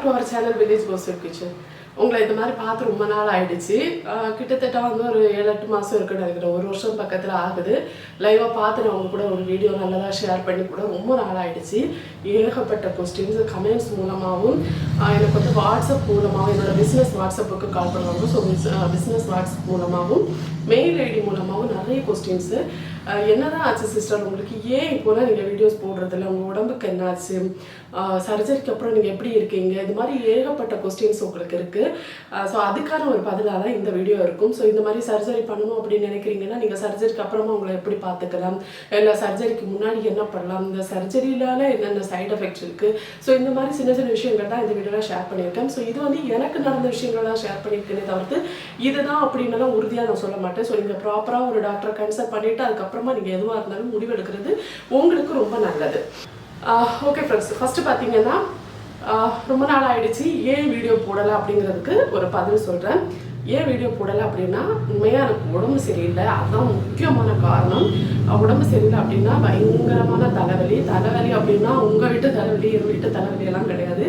to our channel Village Gossip Kitchen. உங்களை இந்த மாதிரி பார்த்து ரொம்ப நாள் ஆயிடுச்சு. கிட்டத்தட்ட வந்து ஒரு 7-8 மாசம் இருக்குன்னு நினைக்கிறேன். ஒரு வருஷம் பக்கத்துல ஆகுது. லைவா பார்த்து நான் உங்க கூட ஒரு வீடியோ நல்லதா ஷேர் பண்ணி கூட ரொம்ப நாள் ஆயிடுச்சு. ஏகப்பட்ட क्वेश्चंस கமெண்ட்ஸ் மூலமாவும் எனக்கு வந்து வாட்ஸ்அப் மூலமாவும் என்னோட பிசினஸ் வாட்ஸ்அப்புக்கு கால் பண்ணுவாங்க. ஸோ பிசினஸ் வாட்ஸ்அப் மூலமாவும் மெயில் ஐடி மூலமாவும் நிறைய क्वेश्चंस என்னதான் ஆச்சு சிஸ்டர் உங்களுக்கு ஏன் இப்போ நீங்கள் வீடியோஸ் போடுறதில்ல உங்கள் உடம்புக்கு என்னாச்சு சர்ஜரிக்கு அப்புறம் நீங்கள் எப்படி இருக்கீங்க இது மாதிரி ஏகப்பட்ட क्वेश्चंस உங்களுக்கு இருக்குது. ஸோ அதுக்கான ஒரு பதிலாக தான் இந்த வீடியோ இருக்கும். ஸோ இந்த மாதிரி சர்ஜரி பண்ணணும் அப்படின்னு நினைக்கிறீங்கன்னா நீங்கள் சர்ஜரிக்கு அப்புறமா உங்களை எப்படி பார்த்துக்கலாம் இல்லை சர்ஜரிக்கு முன்னாடி என்ன பண்ணலாம் இந்த சர்ஜரியிலான என்னென்ன சைட் எஃபெக்ட்ஸ் இருக்குது. ஸோ இந்த மாதிரி சின்ன சின்ன விஷயங்கள் தான் இந்த வீடியோவில் ஷேர் பண்ணியிருக்கேன். ஸோ இது வந்து எனக்கு நடந்த விஷயங்கள் தான் ஷேர் பண்ணியிருக்கேனே தவிர்த்து இதுதான் அப்படின்னாலும் உறுதியாக நான் சொல்ல மாட்டேன். ஸோ நீங்கள் ப்ராப்பராக ஒரு டாக்டரை கன்சல்ட் பண்ணிவிட்டு அதுக்கப்புறமா நீங்கள் எதுவாக இருந்தாலும் முடிவெடுக்கிறது உங்களுக்கு ரொம்ப நல்லது. ஓகே ஃப்ரெண்ட்ஸ், ஃபஸ்ட்டு பார்த்தீங்கன்னா ரொம்ப நாள் ஆயிடுச்சு ஏன் வீடியோ போடலை அப்படிங்கிறதுக்கு ஒரு பதில் சொல்கிறேன். ஏன் வீடியோ போடலை அப்படின்னா உண்மையாக எனக்கு உடம்பு சரியில்லை, அதுதான் முக்கியமான காரணம். உடம்பு சரியில்லை அப்படின்னா பயங்கரமான தலைவலி அப்படின்னா உங்கள் வீட்டு தலைவலி எங்கள் வீட்டு தலைவலியெல்லாம் கிடையாது.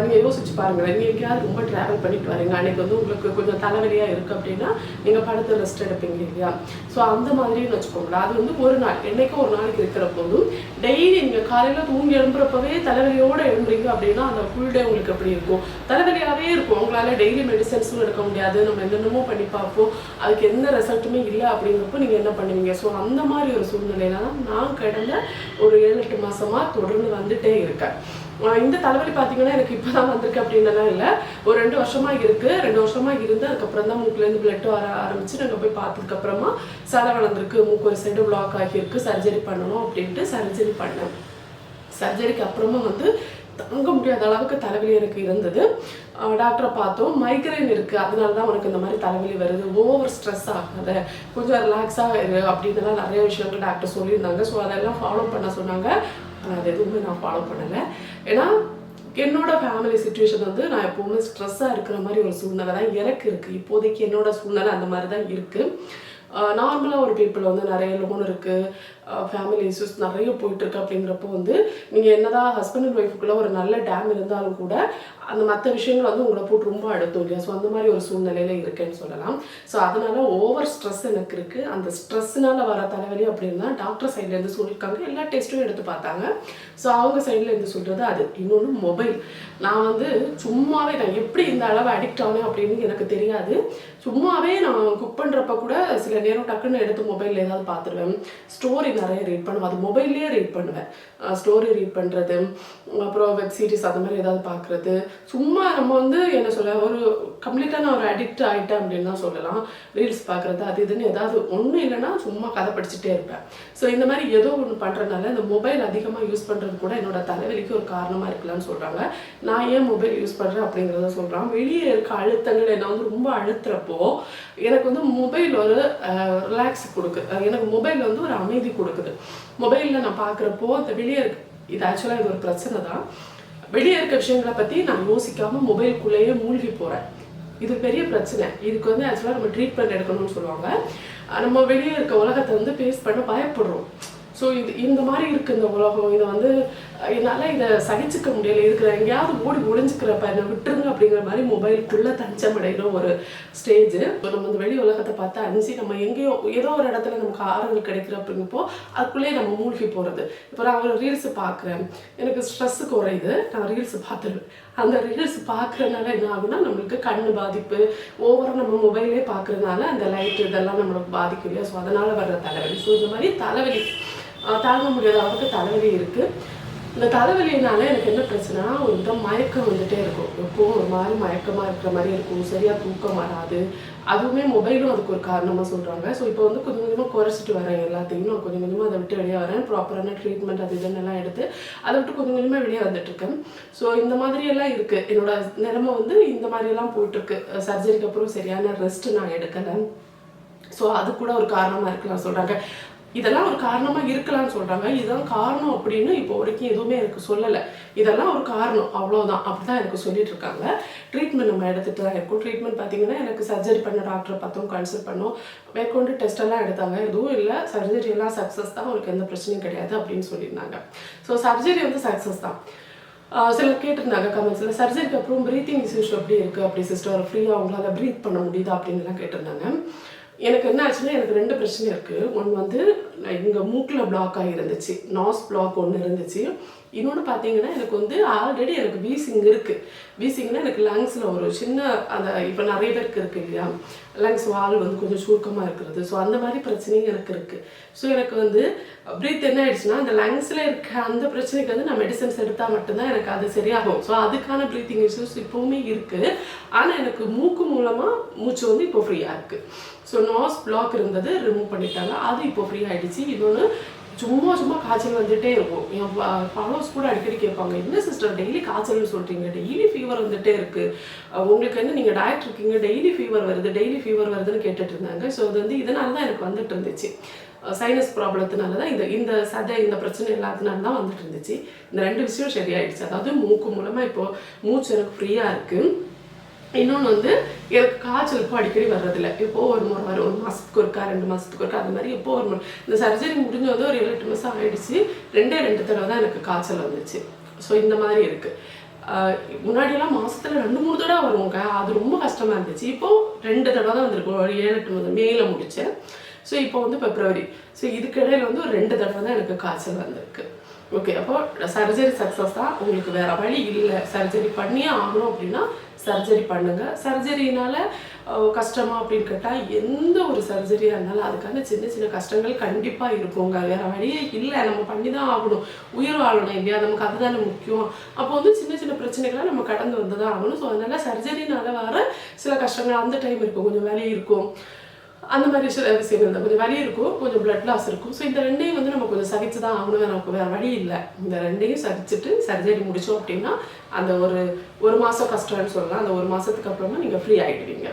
நீங்கள் யோசிச்சு பாருங்களேன், நீங்கள் எங்கேயாவது ரொம்ப ட்ராவல் பண்ணிட்டு வரீங்க, அன்றைக்கி வந்து உங்களுக்கு கொஞ்சம் தலைவலியாக இருக்குது அப்படின்னா நீங்கள் படுத்து ரெஸ்ட் எடுப்பீங்க இல்லையா. ஸோ அந்த மாதிரின்னு வச்சுக்கோங்களேன். அது வந்து ஒரு நாள் என்றைக்கும் ஒரு நாளைக்கு இருக்கிற போதும் டெய்லி நீங்கள் காலையில் தூங்கி எழும்புறப்பவே தலைவலியோடு எழும்புறீங்க அப்படின்னா அந்த ஃபுல் டே உங்களுக்கு எப்படி இருக்கும், தலைவலியாகவே இருக்கும். உங்களால் டெய்லி மெடிசன்ஸும் எடுக்க முடியாது, நம்ம என்னென்னமோ பண்ணி பார்ப்போம், அதுக்கு எந்த ரிசல்ட்டுமே இல்லை அப்படிங்கிறப்போ நீங்கள் என்ன பண்ணுவீங்க. ஸோ அந்த மாதிரி ஒரு சூழ்நிலையில தான் நான் கடந்த ஒரு 7-8 மாசமாக தொடர்ந்து வந்துட்டே இருக்கேன். இந்த தலைவலி பார்த்தீங்கன்னா எனக்கு இப்போ தான் வந்திருக்கு அப்படின்னலாம் இல்லை, ஒரு 2 வருஷமாக இருக்குது. 2 வருஷமாக இருந்து அதுக்கப்புறம் தான் மூக்குலேருந்து பிளட் வர ஆரம்பிச்சு நாங்கள் போய் பார்த்ததுக்கப்புறமா சதை வளர்ந்துருக்கு, மூக்கு ஒரு சைடு பிளாக் ஆகியிருக்கு, சர்ஜரி பண்ணணும் அப்படின்ட்டு சர்ஜரி பண்ணேன். சர்ஜரிக்கு அப்புறமா வந்து தங்க முடியாத அளவுக்கு தலைவலி எனக்கு இருந்தது. டாக்டரை பார்த்தோம், மைக்ரைன் இருக்குது, அதனால தான் உனக்கு இந்த மாதிரி தலைவலி வருது, ஓவர் ஸ்ட்ரெஸ் ஆகாத, கொஞ்சம் ரிலாக்ஸாக இரு அப்படின்னுலாம் நிறைய விஷயங்கள் டாக்டர் சொல்லியிருந்தாங்க. ஸோ அதெல்லாம் ஃபாலோ பண்ண சொன்னாங்க. அது எதுவுமே நான் ஃபாலோ பண்ணலை. ஏன்னா என்னோட ஃபேமிலி சுச்சுவேஷன் வந்து நான் எப்போவுமே ஸ்ட்ரெஸ்ஸாக இருக்கிற மாதிரி ஒரு சூழ்நிலை தான் எனக்கு இருக்குது. இப்போதைக்கு என்னோட சூழ்நிலை அந்த மாதிரி தான் இருக்குது. நார்மலாக ஒரு பீப்புள் வந்து நிறைய லோன் இருக்குது, ஃபேமிலி இஷ்யூஸ் நிறைய போயிட்டுருக்கு அப்படிங்கிறப்போ வந்து நீங்கள் என்னதான் ஹஸ்பண்ட் அண்ட் ஒய்ஃபுக்குள்ளே ஒரு நல்ல டேம் இருந்தாலும் கூட அந்த மற்ற விஷயங்கள் வந்து உங்களை போட்டு ரொம்ப அடுத்தும் இல்லையா. ஸோ அந்த மாதிரி ஒரு சூழ்நிலையில் இருக்குன்னு சொல்லலாம். ஸோ அதனால ஓவர் ஸ்ட்ரெஸ் எனக்கு இருக்குது. அந்த ஸ்ட்ரெஸ்ஸுனால வர தலைவலி அப்படின்னா டாக்டர் சைட்லேருந்து சொல்லியிருக்காங்க, எல்லா டெஸ்ட்டும் எடுத்து பார்த்தாங்க. ஸோ அவங்க சைட்லேருந்து சொல்கிறது அது. இன்னொன்று மொபைல். நான் வந்து சும்மாவே நான் எப்படி இந்த அளவு அடிக்ட் ஆனேன் அப்படின்னு எனக்கு தெரியாது. சும்மாவே நான் குக் பண்ணுறப்ப கூட சில நேரம் டக்குன்னு எடுத்து மொபைலில் ஏதாவது பார்த்துருவேன். ஸ்டோரி நிறைய ரீட் பண்ணுவேன், அது மொபைல்லேயே ரீட் பண்ணுவேன். ஸ்டோரி ரீட் பண்ணுறது, அப்புறம் வெப் சீரிஸ் அது மாதிரி ஏதாவது பார்க்குறது. சும்மா நம்ம வந்து என்ன சொல்ல ஒரு கம்ப்ளீட்டாக நான் ஒரு அடிக்ட் ஆகிட்டேன் அப்படின்னு தான் சொல்லலாம். ரீல்ஸ் பார்க்குறது அது இதுன்னு ஏதாவது ஒன்றும் இல்லைன்னா சும்மா கதை படிச்சுட்டே இருப்பேன். ஸோ இந்த மாதிரி ஏதோ ஒன்று பண்ணுறதுனால இந்த மொபைல் அதிகமாக யூஸ் பண்ணுறது கூட என்னோட தலைவலிக்கு ஒரு காரணமாக இருக்கலாம்னு சொல்கிறாங்க. நான் ஏன் மொபைல் யூஸ் பண்ணுறேன் அப்படிங்கிறத சொல்கிறேன். வெளியே இருக்க அழுத்தங்கள் என்னை வந்து ரொம்ப அழுத்துறப்போ எனக்கு வந்து மொபைல் ஒரு ரிலாக்ஸ் கொடுக்குது, எனக்கு மொபைல் வந்து ஒரு அமைதி கொடுக்குது. மொபைலில் நான் பார்க்குறப்போ அந்த வெளியே இருக்கு, இது ஆக்சுவலாக இது ஒரு பிரச்சனை தான். வெளியே இருக்க விஷயங்களை பற்றி நான் யோசிக்காமல் மொபைலுக்குள்ளேயே மூழ்கி போகிறேன். இது பெரிய பிரச்சனை. இதுக்கு வந்து ஆக்சுவலாக நம்ம ட்ரீட்மெண்ட் எடுக்கணும்னு சொல்லுவாங்க. நம்ம வெளியே இருக்க உலகத்தை வந்து ஃபேஸ் பண்ண பயப்படுறோம். ஸோ இந்த மாதிரி இருக்குது இந்த உலகம். இதை வந்து என்னால் இதை சகிச்சுக்க முடியலை, இருக்கிற எங்கேயாவது ஓடி ஒளிஞ்சிக்கிறப்ப என்னை விட்டுருங்க அப்படிங்கிற மாதிரி மொபைலுக்குள்ளே தஞ்சமடைகிற ஒரு ஸ்டேஜ். இப்போ நம்ம இந்த வெளி உலகத்தை பார்த்து அஞ்சு நம்ம எங்கேயோ ஏதோ ஒரு இடத்துல நமக்கு ஆறுதல் கிடைக்கிற அப்படிங்கப்போ அதுக்குள்ளேயே நம்ம மூழ்கி போகிறது. இப்போ நான் ஒரு ரீல்ஸு பார்க்குறேன், எனக்கு ஸ்ட்ரெஸ்ஸு குறையுது, நான் ரீல்ஸு பார்த்துருவேன். அந்த ரீல்ஸ் பார்க்குறதுனால என்ன ஆகுனா நம்மளுக்கு கண் பாதிப்பு, ஓவராக நம்ம மொபைலே பார்க்குறதுனால அந்த லைட்டு இதெல்லாம் நம்மளுக்கு பாதிக்கும் இல்லையா. ஸோ அதனால் வர்ற தலைவலி. ஸோ இந்த மாதிரி தலைவலி தாங்க முடியாத அளவுக்கு தலைவலி இருக்குது. இந்த தலைவலினால எனக்கு என்ன பிரச்சனைனா ஒரு விதம் மயக்கம் வந்துட்டே இருக்கும். எப்போவும் ஒரு மாதிரி மயக்கமாக இருக்கிற மாதிரி இருக்கும், சரியாக தூக்கம் வராது. அதுவுமே மொபைலும் அதுக்கு ஒரு காரணமாக சொல்கிறாங்க. ஸோ இப்போ வந்து கொஞ்சம் கொஞ்சமாக குறைச்சிட்டு வரேன் எல்லாத்தையும். நான் கொஞ்சம் கொஞ்சமாக அதை விட்டு வெளியே வரேன். ப்ராப்பரான ட்ரீட்மெண்ட் அது இதெல்லாம் எடுத்து அதை விட்டு கொஞ்சம் கொஞ்சமாக வெளியே வந்துட்டுருக்கேன். ஸோ இந்த மாதிரியெல்லாம் இருக்குது என்னோட நிலைமை வந்து இந்த மாதிரியெல்லாம் போயிட்டுருக்கு. சர்ஜரிக்கு அப்புறம் சரியான ரெஸ்ட்டு நான் எடுக்கலை. ஸோ அது கூட ஒரு காரணமாக இருக்கலாம் சொல்கிறாங்க. இதெல்லாம் ஒரு காரணமாக இருக்கலாம்னு சொல்கிறாங்க. இதுதான் காரணம் அப்படின்னு இப்போ வரைக்கும் எதுவுமே எனக்கு சொல்லலை. இதெல்லாம் ஒரு காரணம் அவ்வளோதான், அப்படி தான் எனக்கு சொல்லிட்டு இருக்காங்க. ட்ரீட்மெண்ட் நம்ம எடுத்துகிட்டு தான் இருக்கும். ட்ரீட்மெண்ட் பார்த்தீங்கன்னா எனக்கு சர்ஜரி பண்ண டாக்டரை பார்த்தோம், கன்சல்ட் பண்ணோம், மேற்கொண்டு டெஸ்ட்டெல்லாம் எடுத்தாங்க. எதுவும் இல்லை, சர்ஜரி எல்லாம் சக்ஸஸ் தான், உங்களுக்கு எந்த பிரச்சனையும் கிடையாது அப்படின்னு சொல்லியிருந்தாங்க. ஸோ சர்ஜரி வந்து சக்ஸஸ் தான். சிலர் கேட்டிருந்தாங்க கமெண்ட்ஸில், சர்ஜரிக்கு அப்புறம் ப்ரீத்திங் இஷ்யூஸ் எப்படி இருக்குது அப்படி சிஸ்டர், ஃப்ரீயாக அவங்களால ப்ரீத் பண்ண முடியுதா அப்படின்லாம் கேட்டிருந்தாங்க. எனக்கு என்ன ஆச்சுன்னா, எனக்கு 2 பிரச்சனை இருக்குது. ஒன்று வந்து இங்கே மூக்கில் பிளாக் ஆகிருந்துச்சு, நாஸ் பிளாக் ஒன்று இருந்துச்சு. இன்னொன்று பார்த்தீங்கன்னா, எனக்கு வந்து ஆல்ரெடி எனக்கு வீசிங் இருக்குது. வீசிங்னா எனக்கு லங்ஸில் ஒரு சின்ன அந்த இப்போ நிறைய பேருக்கு இருக்குது இல்லையா, லங்ஸ் வால் வந்து கொஞ்சம் சுருக்கமாக இருக்கிறது. ஸோ அந்த மாதிரி பிரச்சனையும் எனக்கு இருக்குது. ஸோ எனக்கு வந்து ப்ரீத் என்ன ஆயிடுச்சுன்னா, அந்த லங்ஸில் இருக்க அந்த பிரச்சனைக்கு வந்து நான் மெடிசன்ஸ் எடுத்தால் மட்டும்தான் எனக்கு அது சரியாகும். ஸோ அதுக்கான ப்ரீத்திங் இஷ்யூஸ் இப்போவுமே இருக்குது. ஆனால் எனக்கு மூக்கு மூலமாக மூச்சு வந்து இப்போ ஃப்ரீயாக இருக்குது. ஸோ நாஸ் பிளாக் இருந்தது, ரிமூவ் பண்ணிட்டாங்க, அது இப்போ ஃப்ரீ ஆகிடுச்சு. இன்னொன்று சும்மா காய்ச்சல் வந்துகிட்டே இருக்கும். என் ஃபாலோவர்ஸ் கூட அடிக்கடி கேட்பாங்க, என்ன சிஸ்டர் டெய்லி காய்ச்சல்னு சொல்கிறீங்க, டெய்லி ஃபீவர் வந்துகிட்டே இருக்குது, உங்களுக்கு வந்து நீங்கள் டயட் இருக்கீங்க, டெய்லி ஃபீவர் வருதுன்னு கேட்டுட்டு இருந்தாங்க. ஸோ அது வந்து இதனால தான் எனக்கு வந்துட்டு இருந்துச்சு. சைனஸ் ப்ராப்ளத்தினால தான் இந்த சதை இந்த பிரச்சனை எல்லாத்தினால தான் வந்துட்டு இருந்துச்சு. இந்த 2 விஷயம் சரியாயிடுச்சு. அதாவது மூக்கு மூலமாக இப்போது மூச்சு எனக்கு ஃப்ரீயாக இருக்குது. இன்னொன்று வந்து எனக்கு காய்ச்சல் இப்போ அடிக்கடி வர்றதில்லை. எப்போது ஒரு முறை வரும், 1 மாதத்துக்கு ஒருக்கா 2 மாதத்துக்கு ஒருக்கா, அது மாதிரி எப்போது ஒரு முறை. இந்த சர்ஜரி முடிஞ்சு வந்து ஒரு 7-8 மாதம் ஆகிடுச்சு. 2 தடவை தான் எனக்கு காய்ச்சல் வந்துச்சு. ஸோ இந்த மாதிரி இருக்குது. முன்னாடியெல்லாம் மாதத்தில் 2-3 தடவை வருவோங்க, அது ரொம்ப கஷ்டமாக இருந்துச்சு. இப்போது 2 தடவை தான் வந்திருக்கும். ஒரு 7-8 மாதம் மேலே முடித்தேன். ஸோ இப்போ வந்து பிப்ரவரி. ஸோ இதுக்கிடையில் வந்து ஒரு 2 தடவை தான் எனக்கு காய்ச்சல் வந்திருக்கு. ஓகே, அப்போ சர்ஜரி சக்ஸஸ் தான். உங்களுக்கு வேறு வழி இல்லை, சர்ஜரி பண்ணியே ஆகணும் அப்படின்னா சர்ஜரி பண்ணுங்கள். சர்ஜரினால கஷ்டமா அப்படின்னு கேட்டால், எந்த ஒரு சர்ஜரியாக இருந்தாலும் அதுக்கான சின்ன கஷ்டங்கள் கண்டிப்பாக இருக்குங்க. வேறு வழியே இல்லை, நம்ம பண்ணி தான் ஆகணும். உயிர் வாழணும் இல்லையா, நமக்கு அதுதானே முக்கியம். அப்போ வந்து சின்ன பிரச்சனைகளை நம்ம கடந்து வந்து தான் ஆகணும். ஸோ அதனால் சர்ஜரினால வர சில கஷ்டங்கள் அந்த டைம் இருக்கும், கொஞ்சம் வலி இருக்கும், அந்த மாதிரி சில விஷயங்கள் தான், கொஞ்சம் வலி இருக்கும், கொஞ்சம் பிளட் லாஸ் இருக்கும். ஸோ இந்த 2ஐயும் வந்து நம்ம கொஞ்சம் சகிச்சு தான் ஆகணும், நமக்கு வேறு வழி இல்லை. இந்த 2ஐயும் சகிச்சுட்டு சர்ஜரி முடித்தோம் அப்படின்னா அந்த ஒரு மாதம் கஷ்டம்னு சொல்லலாம். அந்த 1 மாதத்துக்கு அப்புறமா நீங்கள் ஃப்ரீ ஆகிடுவீங்க.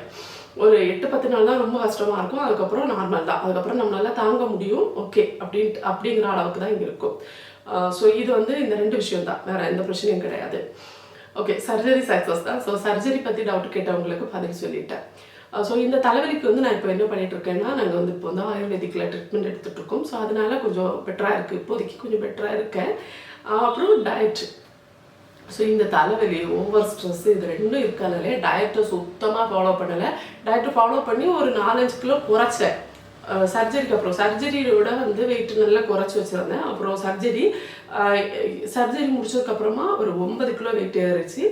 ஒரு 8-10 நாள் தான் ரொம்ப கஷ்டமாக இருக்கும், அதுக்கப்புறம் நார்மல் தான். அதுக்கப்புறம் நம்மளால தாங்க முடியும், ஓகே அப்படிங்கிற அளவுக்கு தான் இங்கே இருக்கும். ஸோ இது வந்து இந்த 2 விஷயம் தான், வேறு எந்த பிரச்சனையும் கிடையாது. ஓகே, சர்ஜரி சக்ஸஸ் தான். ஸோ சர்ஜரி பற்றி டவுட் கேட்டவங்களுக்கு பதில் சொல்லிட்டேன். ஸோ இந்த தலைவலிக்கு வந்து நான் இப்போ என்ன பண்ணிகிட்டு இருக்கேன்னா, நாங்கள் வந்து இப்போ வந்து ஆயுர்வேதிக்கில் ட்ரீட்மெண்ட் எடுத்துகிட்டு இருக்கோம். ஸோ அதனால கொஞ்சம் பெட்டராக இருக்குது, இப்போதைக்கு கொஞ்சம் பெட்டராக இருக்கேன். அப்புறம் டயட். ஸோ இந்த தலைவலி, ஓவர் ஸ்ட்ரெஸ், இது 2 இருக்கனாலே டயட்டை சுத்தமாக ஃபாலோ பண்ணலை. டயட்டை ஃபாலோ பண்ணி ஒரு 4-5 கிலோ குறைச்சேன் சர்ஜரிக்கு அப்புறம். சர்ஜரியோட வந்து வெயிட் நல்லா குறைச்சி வச்சுருந்தேன். அப்புறம் சர்ஜரி முடிச்சதுக்கப்புறமா ஒரு 9 கிலோ வெயிட் ஏறிச்சு.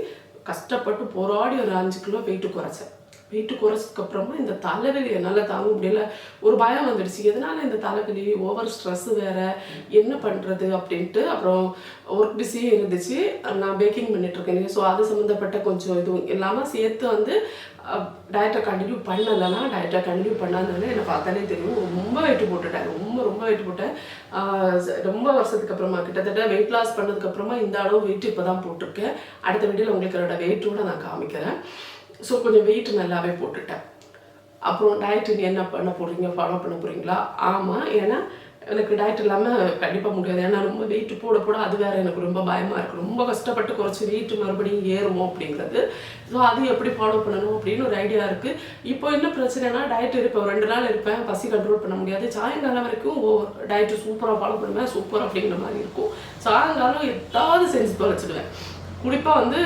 கஷ்டப்பட்டு போராடி ஒரு 5 கிலோ வெயிட்டு குறைச்சேன். வெயிட்டு குறைச்சதுக்கப்புறமா இந்த தலைவலி என்னால் தாங்க முடியல. ஒரு பயம் வந்துடுச்சு, எதனால் இந்த தலைவலி, ஓவர் ஸ்ட்ரெஸ்ஸு வேறு, என்ன பண்ணுறது அப்படின்ட்டு. அப்புறம் ஒர்க் பிஸியும் இருந்துச்சு, நான் பேக்கிங் பண்ணிகிட்ருக்கேன். ஸோ அது சம்மந்தப்பட்ட கொஞ்சம் இதுவும் இல்லாமல் சேர்த்து வந்து டயட்டை கண்டினியூ பண்ணலைன்னா, டயட்டை கண்டினியூ பண்ணாதனால என்னை பார்த்தாலே தெரியும், ரொம்ப வெயிட்டு போட்டுட்டேன், ரொம்ப வெயிட்டு போட்டேன். ரொம்ப வருஷத்துக்கு அப்புறமா, கிட்டத்தட்ட வெயிட் லாஸ் பண்ணதுக்கப்புறமா இந்த அளவு வெயிட் இப்போ தான் போட்டிருக்கேன். அடுத்த வீடியோவில் உங்களுக்கு என்னோடய வெயிட்டோடு நான் காமிக்கிறேன். ஸோ கொஞ்சம் வெயிட் நல்லாவே போட்டுட்டேன். அப்புறம் டயட் என்ன பண்ண போகிறீங்க, ஃபாலோ பண்ண போகிறீங்களா? ஆமாம், ஏன்னா எனக்கு டயட் இல்லாமல் கண்டிப்பாக முடியாது. ஏன்னா ரொம்ப வெயிட் போட அது வேறு எனக்கு ரொம்ப பயமாக இருக்குது. ரொம்ப கஷ்டப்பட்டு குறைச்சி வெயிட் மறுபடியும் ஏறுமோ அப்படிங்கிறது. ஸோ அது எப்படி ஃபாலோ பண்ணணும் அப்படின்னு ஒரு ஐடியா இருக்குது. இப்போ என்ன பிரச்சனைனா, டயட் இருப்பேன், 2 நாள் இருப்பேன், பசி கண்ட்ரோல் பண்ண முடியாது. சாயங்காலம் வரைக்கும் டயட்டு சூப்பராக ஃபாலோ பண்ணுவேன், சூப்பர் அப்படிங்கிற மாதிரி இருக்கும். சாயங்காலம் ஏதாவது செஞ்சு தொலைச்சிடுவேன். குறிப்பாக வந்து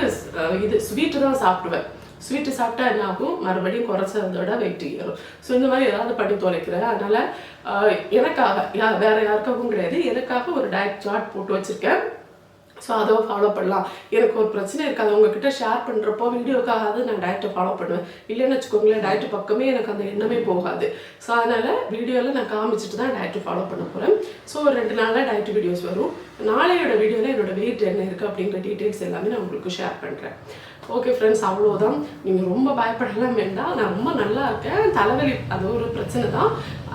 இது ஸ்வீட்டு தான் சாப்பிடுவேன். ஸ்வீட்டு சாப்பிட்டா என்ன ஆகும், மறுபடியும் குறைச்சதோட வெயிட் ஏறும். ஸோ இந்த மாதிரி ஏதாவது பண்ணி தொலைக்கிறேன். அதனால் எனக்காக வேறு யாருக்காகவும் கிடையாது, எனக்காக ஒரு டயட் சார்ட் போட்டு வச்சுருக்கேன். ஸோ அதை ஃபாலோ பண்ணலாம். எனக்கு ஒரு பிரச்சனை இருக்காது, உங்ககிட்ட ஷேர் பண்ணுறப்போ வீடியோக்காக நான் டயட்டை ஃபாலோ பண்ணுவேன். இல்லைன்னு வச்சுக்கோங்களேன், டயட்டு பக்கமே எனக்கு அந்த எண்ணமே போகாது. ஸோ அதனால் வீடியோவில் நான் காமிச்சிட்டு தான் டயட்டு ஃபாலோ பண்ண போகிறேன். ஸோ ஒரு 2 நாளில் டயட்டு வீடியோஸ் வரும். நாளையோட வீடியோவில் என்னோடய வெயிட் என்ன இருக்குது அப்படிங்கிற டீட்டெயில்ஸ் எல்லாமே நான் உங்களுக்கு ஷேர் பண்ணுறேன். ஓகே ஃப்ரெண்ட்ஸ், அவ்வளோதான். நீங்கள் ரொம்ப பயப்படலாம் வேண்டாம், நான் ரொம்ப நல்லா இருக்கேன். தலைவலி அது ஒரு பிரச்சனை தான்,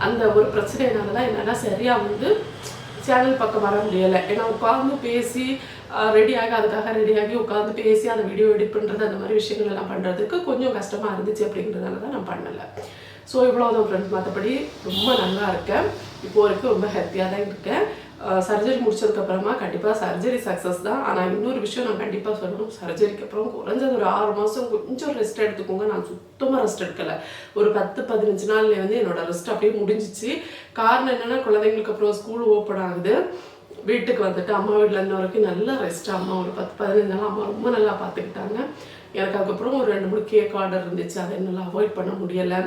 அந்த ஒரு பிரச்சனைனால தான் என்னால் சரியாக வந்து சேனல் பக்கம் வர முடியலை. ஏன்னா உட்காந்து பேசி ரெடியாகி உட்காந்து பேசி அந்த வீடியோ எடிட் பண்ணுறது, அந்த மாதிரி விஷயங்கள் எல்லாம் பண்ணுறதுக்கு கொஞ்சம் கஷ்டமாக இருந்துச்சு. அப்படிங்கிறதுனால தான் நான் பண்ணலை. ஸோ இவ்வளோதான் ஃப்ரெண்ட்ஸ், மற்றபடி ரொம்ப நல்லா இருக்கேன். இப்போ வரைக்கும் ரொம்ப ஹெல்த்தியாக தான் இருக்கேன். சர்ஜரி முடிச்சதுக்கப்புறமா கண்டிப்பாக சர்ஜரி சக்ஸஸ் தான். ஆனால் இன்னொரு விஷயம் நான் கண்டிப்பாக சொல்லணும், சர்ஜரிக்கு அப்புறம் குறைஞ்சது ஒரு 6 மாதம் கொஞ்சம் ரெஸ்ட் எடுத்துக்கோங்க. நான் சுத்தமாக ரெஸ்ட் எடுக்கலை. ஒரு 10-15 நாள்லேயே வந்து என்னோடய ரெஸ்ட் அப்படியே முடிஞ்சிச்சு. காரணம் என்னென்னா, குழந்தைங்களுக்கு அப்புறம் ஸ்கூல் ஓப்பன் ஆகுது. வீட்டுக்கு வந்துட்டு அம்மா வீட்டில் இருந்த வரைக்கும் நல்லா ரெஸ்ட். அம்மா ஒரு 10-15 நாள் அம்மா ரொம்ப நல்லா பார்த்துக்கிட்டாங்க. எனக்கு அதுக்கப்புறம் ஒரு 2-3 கேக் ஆர்டர் இருந்துச்சு. அதை என்னால் அவாய்ட் பண்ண முடியலை.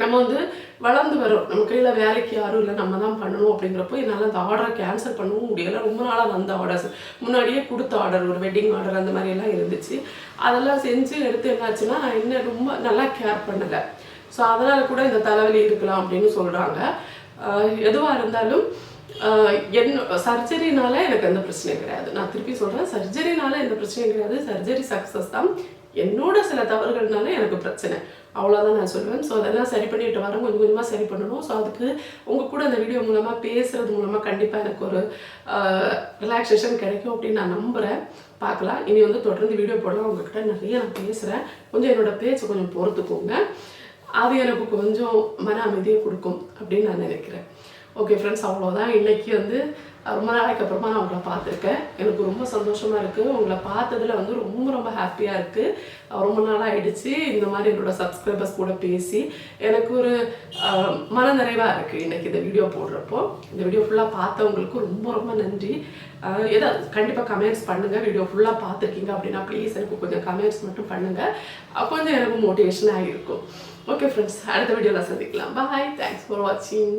நம்ம வந்து வளர்ந்து வரோம், நம்ம கையில் வேலைக்கு யாரும் இல்லை, நம்ம தான் பண்ணணும் அப்படிங்கிறப்போ என்னால் அந்த ஆர்டரை கேன்சல் பண்ணவும் முடியலை. ரொம்ப நாளாக வந்த ஆர்டர்ஸ், முன்னாடியே கொடுத்த ஆர்டர், ஒரு வெட்டிங் ஆர்டர் அந்த மாதிரியெல்லாம் இருந்துச்சு. அதெல்லாம் செஞ்சு எடுத்து என்னாச்சுன்னா என்ன ரொம்ப நல்லா கேர் பண்ணலை. ஸோ அதனால் கூட இந்த தலைவலி இருக்கலாம் அப்படின்னு சொல்கிறாங்க. எதுவாக இருந்தாலும் சர்ஜரினால எனக்கு எந்த பிரச்சனையும் கிடையாது. நான் திருப்பி சொல்கிறேன், சர்ஜரினால எந்த பிரச்சனையும் கிடையாது. சர்ஜரி சக்ஸஸ் தான். என்னோட சில தவறுகள்னால எனக்கு பிரச்சனை, அவ்வளோதான் நான் சொல்லுவேன். ஸோ அதெல்லாம் சரி பண்ணிட்டு வரேன், கொஞ்சம் கொஞ்சமாக சரி பண்ணணும். ஸோ அதுக்கு உங்கள் கூட அந்த வீடியோ மூலமாக பேசுகிறது மூலமாக கண்டிப்பாக எனக்கு ஒரு ரிலாக்ஸேஷன் கிடைக்கும் அப்படின்னு நான் நம்புகிறேன். பார்க்கலாம், இனி வந்து தொடர்ந்து வீடியோ போடலாம். உங்ககிட்ட நிறைய நான் பேசுகிறேன், கொஞ்சம் என்னோடய பேச்சை கொஞ்சம் பொறுத்துக்கோங்க. அது எனக்கு கொஞ்சம் மன அமைதியை கொடுக்கும் அப்படின்னு நான் நினைக்கிறேன். ஓகே ஃப்ரெண்ட்ஸ், அவ்வளோதான். இன்றைக்கி வந்து ரொம்ப நாளைக்கு அப்புறமா நான் உங்களை பார்த்துருக்கேன். எனக்கு ரொம்ப சந்தோஷமாக இருக்குது. உங்களை பார்த்ததில் வந்து ரொம்ப ரொம்ப ஹாப்பியாக இருக்குது. ரொம்ப நாளாக ஆகிடுச்சு இந்த மாதிரி என்னோடய சப்ஸ்கிரைபர்ஸ் கூட பேசி. எனக்கு ஒரு மனநிறைவாக இருக்குது இன்றைக்கி இந்த வீடியோ போடுறப்போ. இந்த வீடியோ ஃபுல்லாக பார்த்தவங்களுக்கு ரொம்ப ரொம்ப நன்றி. ஏதாவது கண்டிப்பாக கமெண்ட்ஸ் பண்ணுங்கள். வீடியோ ஃபுல்லாக பார்த்துருக்கீங்க அப்படின்னா ப்ளீஸ் எனக்கு கொஞ்சம் கமெண்ட்ஸ் மட்டும் பண்ணுங்கள், கொஞ்சம் எனக்கு மோட்டிவேஷனாக இருக்கும். ஓகே ஃப்ரெண்ட்ஸ், அடுத்த வீடியோவில் சந்திக்கலாம். பாய், தேங்க்ஸ் ஃபார் வாட்சிங்.